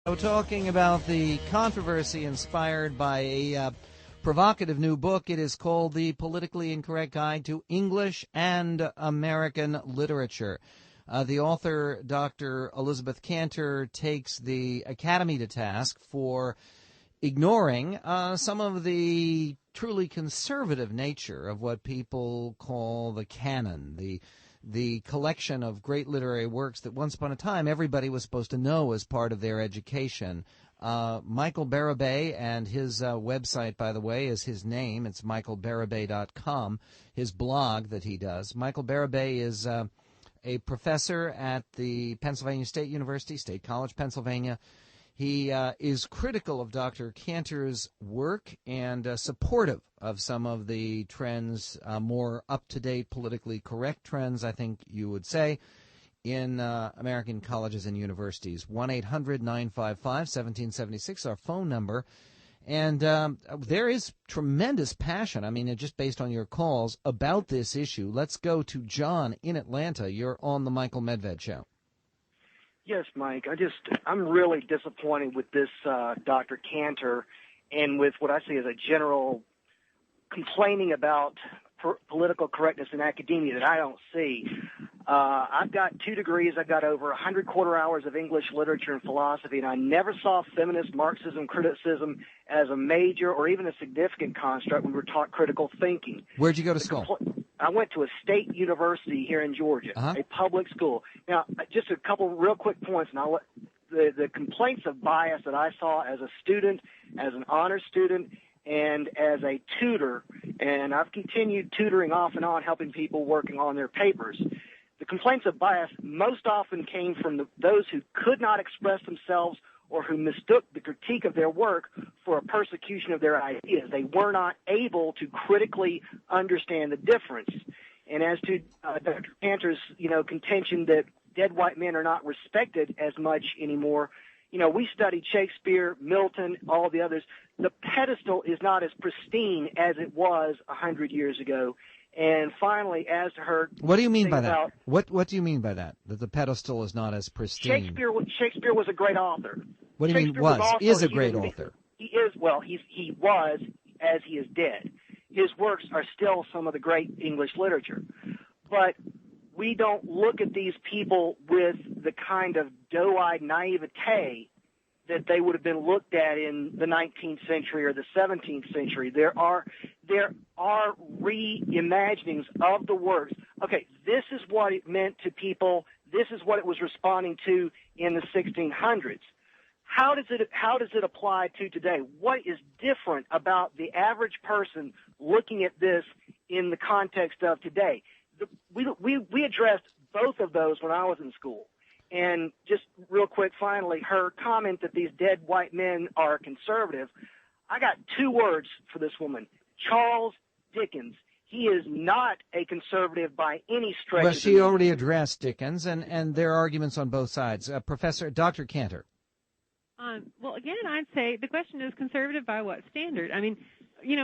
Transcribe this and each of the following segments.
So talking about the controversy inspired by a provocative new book. It is called The Politically Incorrect Guide to English and American Literature. The author, Dr. Elizabeth Kantor, takes the Academy to task for ignoring some of the truly conservative nature of what people call the canon, the collection of great literary works that once upon a time everybody was supposed to know as part of their education. Michael Berube, and his website, by the way, is his name. It's michaelberube.com, his blog that he does. Michael Berube is a professor at the Pennsylvania State University, State College, Pennsylvania. He is critical of Dr. Kantor's work and supportive of some of the trends, more up-to-date, politically correct trends, I think you would say, in American colleges and universities. 1-800-955-1776, our phone number. And there is tremendous passion, I mean, just based on your calls, about this issue. Let's go to John in Atlanta. You're on the Michael Medved Show. Yes, Mike. I'm really disappointed with this Dr. Kantor and with what I see as a general complaining about political correctness in academia that I don't see. I've got 2 degrees. I've got over 100 quarter hours of English literature and philosophy, and I never saw feminist Marxism criticism as a major or even a significant construct when we were taught critical thinking. Where'd you go to school? I went to a state university here in Georgia, a public school. Now, just a couple real quick points, and the complaints of bias that I saw as a student, as an honor student, and as a tutor, and I've continued tutoring off and on, helping people working on their papers. The complaints of bias most often came from those who could not express themselves or who mistook the critique of their work for a persecution of their ideas. They were not able to critically understand the difference. And as to Dr. Kantor's, contention that dead white men are not respected as much anymore, we studied Shakespeare, Milton, all the others. The pedestal is not as pristine as it was 100 years ago. And finally, as to her... What do you mean by that? What do you mean by that the pedestal is not as pristine? Shakespeare was a great author. What do you mean was? Is a great author. He is, well, he was as he is dead. His works are still some of the great English literature. But we don't look at these people with the kind of doe-eyed naivete that they would have been looked at in the 19th century or the 17th century. There are reimaginings of the works. Okay, this is what it meant to people. This is what it was responding to in the 1600s. How does it apply to today? What is different about the average person looking at this in the context of today? We addressed both of those when I was in school. And just real quick, finally, her comment that these dead white men are conservative, I got 2 words for this woman: Charles Dickens. He is not a conservative by any stretch. Well, she already addressed Dickens, and there are arguments on both sides. Dr. Kantor. Well, again, I'd say the question is conservative by what standard? I mean,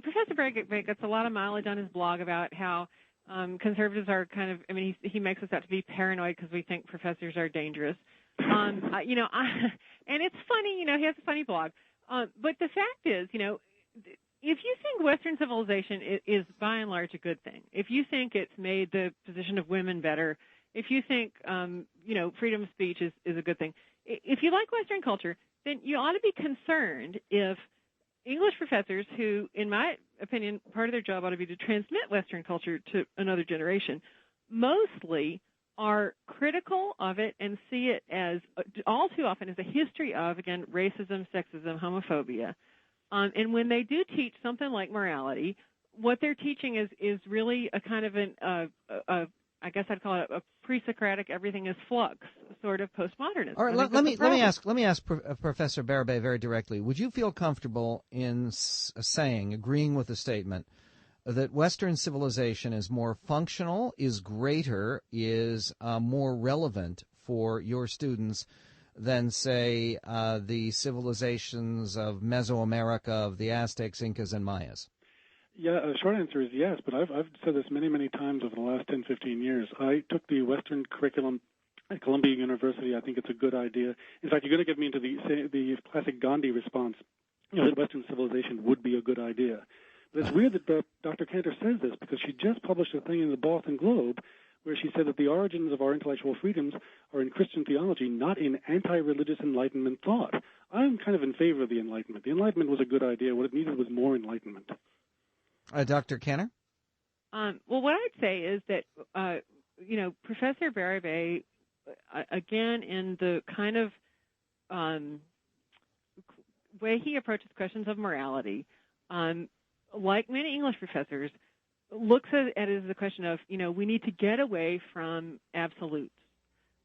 Professor Berube gets a lot of mileage on his blog about how conservatives are kind of, he makes us out to be paranoid because we think professors are dangerous. And it's funny, he has a funny blog. But the fact is, if you think Western civilization is by and large a good thing, if you think it's made the position of women better, if you think, freedom of speech is a good thing, if you like Western culture, then you ought to be concerned if English professors who, in my opinion, part of their job ought to be to transmit Western culture to another generation, mostly are critical of it and see it as, all too often, as a history of, again, racism, sexism, homophobia. And when they do teach something like morality, what they're teaching is really a kind of I guess I'd call it a pre-Socratic, everything is flux sort of postmodernism. All right, let me ask Professor Berube very directly. Would you feel comfortable in agreeing with the statement that Western civilization is more functional, is greater, is more relevant for your students than, say, the civilizations of Mesoamerica, of the Aztecs, Incas, and Mayas? Yeah, the short answer is yes, but I've said this many, many times over the last 10, 15 years. I took the Western curriculum At Columbia University, I think it's a good idea. In fact, you're going to get me into the classic Gandhi response, that Western civilization would be a good idea. But it's weird that Dr. Kantor says this, because she just published a thing in the Boston Globe where she said that the origins of our intellectual freedoms are in Christian theology, not in anti-religious Enlightenment thought. I'm kind of in favor of the Enlightenment. The Enlightenment was a good idea. What it needed was more Enlightenment. Dr. Kantor? Well, what I'd say is that, Professor Berube, again, in the kind of way he approaches questions of morality, like many English professors, looks at it as a question of, we need to get away from absolutes.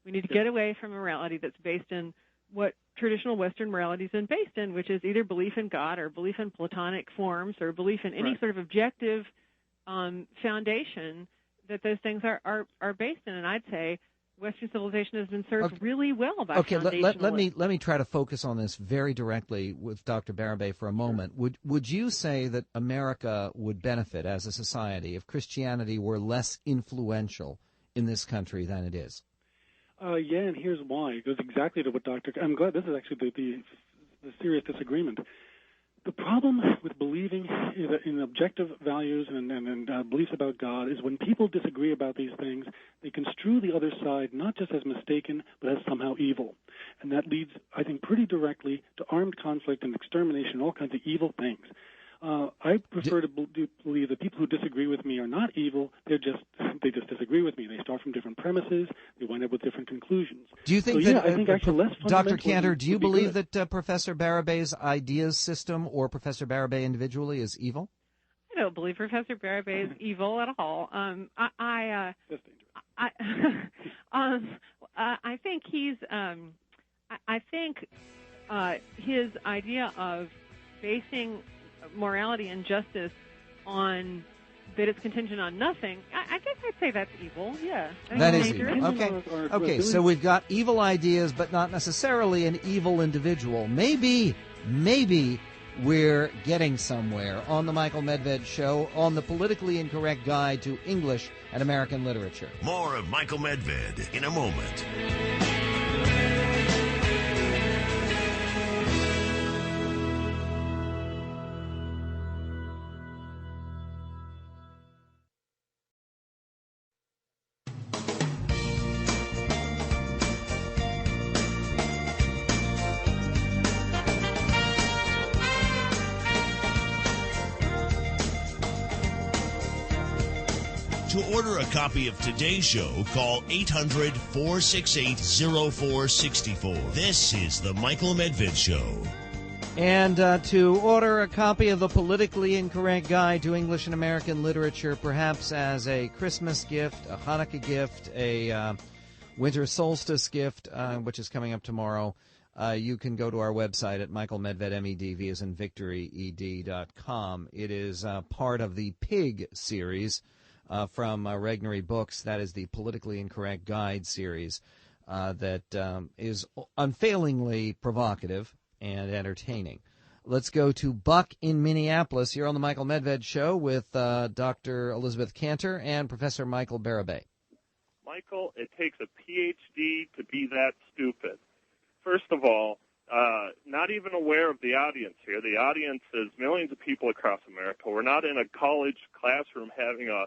We need to get away from morality that's based in what traditional Western morality has been based in, which is either belief in God or belief in Platonic forms or belief in any sort of objective foundation that those things are based in. And I'd say Western civilization has been served really well by foundationalists. Let me try to focus on this very directly with Dr. Berube for a moment. Would you say that America would benefit as a society if Christianity were less influential in this country than it is? Yeah, and here's why. It goes exactly to what I'm glad this is actually the serious disagreement. The problem with believing in objective values and beliefs about God is when people disagree about these things, they construe the other side not just as mistaken, but as somehow evil. And that leads, I think, pretty directly to armed conflict and extermination, all kinds of evil things. I prefer to believe that people who disagree with me are not evil. They just disagree with me. They start from different premises. They wind up with different conclusions. Do you think I think actually less Dr. Kantor, do you believe that Professor Berube's ideas system or Professor Berube individually is evil? I don't believe Professor Berube is evil at all. I think he's. I think his idea of basing morality and justice on that it's contingent on nothing, I guess I'd say that's evil. Yeah, that is evil. Okay. So we've got evil ideas, but not necessarily an evil individual. Maybe we're getting somewhere on the Michael Medved Show on the Politically Incorrect Guide to English and American Literature. More of Michael Medved in a moment. To order a copy of today's show, call 800-468-0464. This is the Michael Medved Show. And to order a copy of the Politically Incorrect Guide to English and American Literature, perhaps as a Christmas gift, a Hanukkah gift, a winter solstice gift, which is coming up tomorrow, you can go to our website at michaelmedved, as in victoryed.com. It is part of the Pig series from Regnery Books. That is the Politically Incorrect Guide series that is unfailingly provocative and entertaining. Let's go to Buck in Minneapolis. You're on the Michael Medved Show with Dr. Elizabeth Kantor and Professor Michael Berube. Michael, it takes a PhD to be that stupid. First of all, not even aware of the audience here. The audience is millions of people across America. We're not in a college classroom having a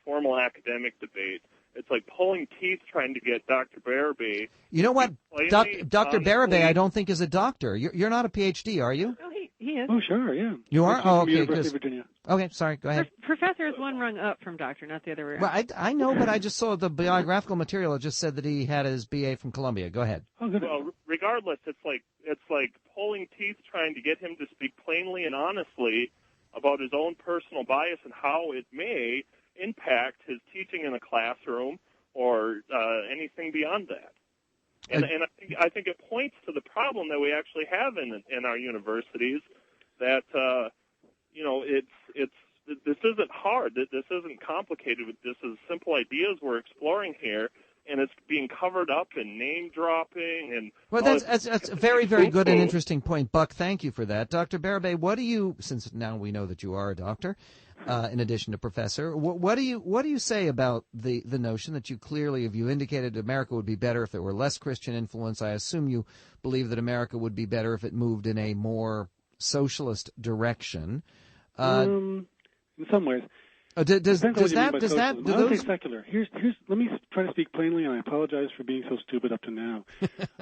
formal academic debate. It's like pulling teeth trying to get Dr. Berube. You know what? Dr. Berube, I don't think is a doctor. You're not a PhD, are you? Oh, he is. Oh, sure, yeah. You are? Oh, okay. University of Virginia. Okay, sorry, go ahead. Professor is one rung up from doctor, not the other way around. Well, I know, but I just saw the biographical material. It just said that he had his BA from Columbia. Go ahead. Oh, good. Well, regardless, it's like pulling teeth trying to get him to speak plainly and honestly about his own personal bias and how it may impact his teaching in a classroom or anything beyond that. And I think it points to the problem that we actually have in our universities that this isn't hard. This isn't complicated. This is simple ideas we're exploring here. and it's being covered up in name dropping and. Well, that's a very, very good and interesting point, Buck. Thank you for that, Dr. Berube. What do you, since now we know that you are a doctor, in addition to professor, what do you say about the notion that you clearly, if you indicated America would be better if there were less Christian influence? I assume you believe that America would be better if it moved in a more socialist direction. In some ways. Does that I would say secular. Let me try to speak plainly, and I apologize for being so stupid up to now.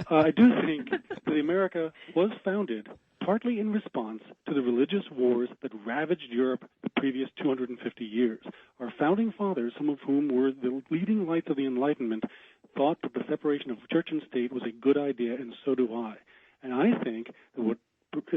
I do think that America was founded partly in response to the religious wars that ravaged Europe the previous 250 years. Our founding fathers, some of whom were the leading lights of the Enlightenment, thought that the separation of church and state was a good idea, and so do I. And I think that what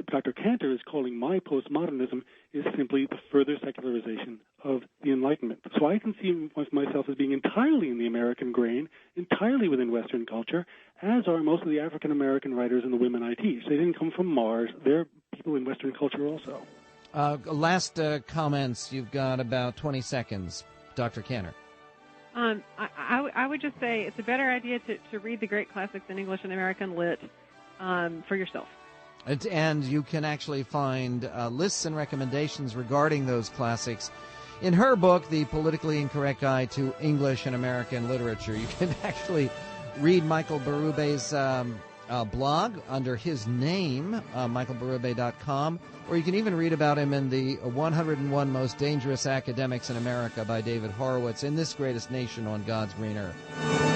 Dr. Kantor is calling my postmodernism is simply the further secularization of the Enlightenment. So I can see myself as being entirely in the American grain, entirely within Western culture, as are most of the African-American writers and the women I teach. They didn't come from Mars. They're people in Western culture also. Last comments. You've got about 20 seconds. Dr. Kantor. I would just say it's a better idea to read the great classics in English and American lit for yourself. And you can actually find lists and recommendations regarding those classics in her book, The Politically Incorrect Guide to English and American Literature. You can actually read Michael Berube's blog under his name, michaelberube.com, or you can even read about him in the 101 Most Dangerous Academics in America by David Horowitz, In This Greatest Nation on God's Green Earth.